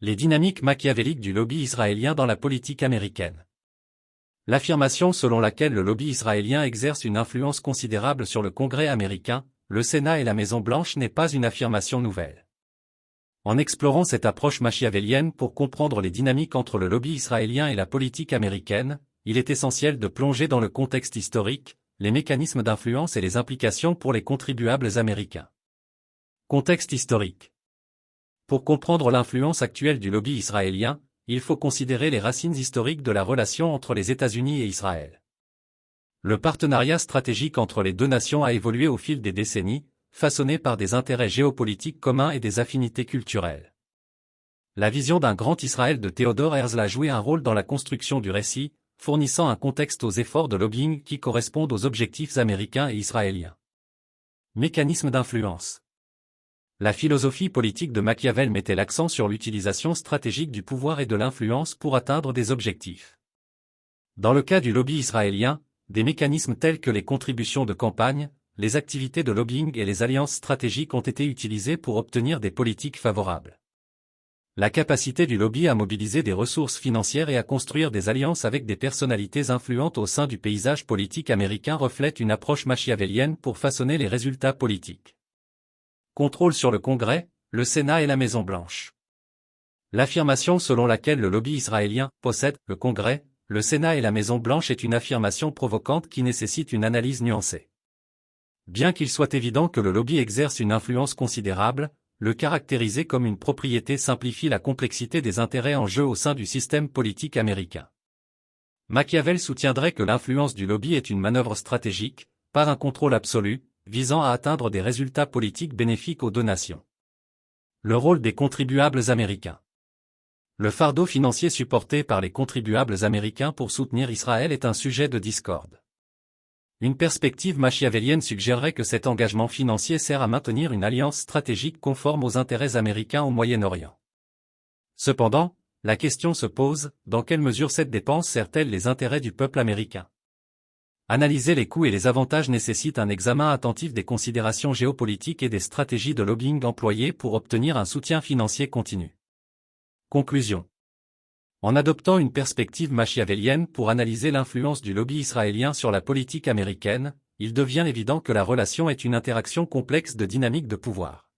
Les dynamiques machiavéliques du lobby israélien dans la politique américaine. L'affirmation selon laquelle le lobby israélien exerce une influence considérable sur le Congrès américain, le Sénat et la Maison-Blanche n'est pas une affirmation nouvelle. En explorant cette approche machiavélienne pour comprendre les dynamiques entre le lobby israélien et la politique américaine, il est essentiel de plonger dans le contexte historique, les mécanismes d'influence et les implications pour les contribuables américains. Contexte historique. Pour comprendre l'influence actuelle du lobby israélien, il faut considérer les racines historiques de la relation entre les États-Unis et Israël. Le partenariat stratégique entre les deux nations a évolué au fil des décennies, façonné par des intérêts géopolitiques communs et des affinités culturelles. La vision d'un grand Israël de Theodore Herzl a joué un rôle dans la construction du récit, fournissant un contexte aux efforts de lobbying qui correspondent aux objectifs américains et israéliens. Mécanisme d'influence. La philosophie politique de Machiavel mettait l'accent sur l'utilisation stratégique du pouvoir et de l'influence pour atteindre des objectifs. Dans le cas du lobby israélien, des mécanismes tels que les contributions de campagne, les activités de lobbying et les alliances stratégiques ont été utilisés pour obtenir des politiques favorables. La capacité du lobby à mobiliser des ressources financières et à construire des alliances avec des personnalités influentes au sein du paysage politique américain reflète une approche machiavélienne pour façonner les résultats politiques. Contrôle sur le Congrès, le Sénat et la Maison-Blanche. L'affirmation selon laquelle le lobby israélien possède le Congrès, le Sénat et la Maison-Blanche est une affirmation provocante qui nécessite une analyse nuancée. Bien qu'il soit évident que le lobby exerce une influence considérable, le caractériser comme une propriété simplifie la complexité des intérêts en jeu au sein du système politique américain. Machiavel soutiendrait que l'influence du lobby est une manœuvre stratégique, pas un contrôle absolu, visant à atteindre des résultats politiques bénéfiques aux deux nations. Le rôle des contribuables américains. Le fardeau financier supporté par les contribuables américains pour soutenir Israël est un sujet de discorde. Une perspective machiavélienne suggérerait que cet engagement financier sert à maintenir une alliance stratégique conforme aux intérêts américains au Moyen-Orient. Cependant, la question se pose, dans quelle mesure cette dépense sert-elle les intérêts du peuple américain ? Analyser les coûts et les avantages nécessite un examen attentif des considérations géopolitiques et des stratégies de lobbying employées pour obtenir un soutien financier continu. Conclusion. En adoptant une perspective machiavélienne pour analyser l'influence du lobby israélien sur la politique américaine, il devient évident que la relation est une interaction complexe de dynamiques de pouvoir.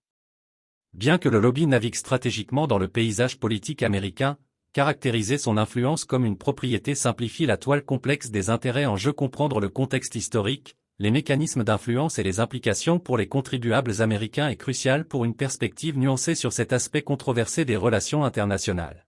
Bien que le lobby navigue stratégiquement dans le paysage politique américain, caractériser son influence comme une propriété simplifie la toile complexe des intérêts en jeu. Comprendre le contexte historique, les mécanismes d'influence et les implications pour les contribuables américains est crucial pour une perspective nuancée sur cet aspect controversé des relations internationales.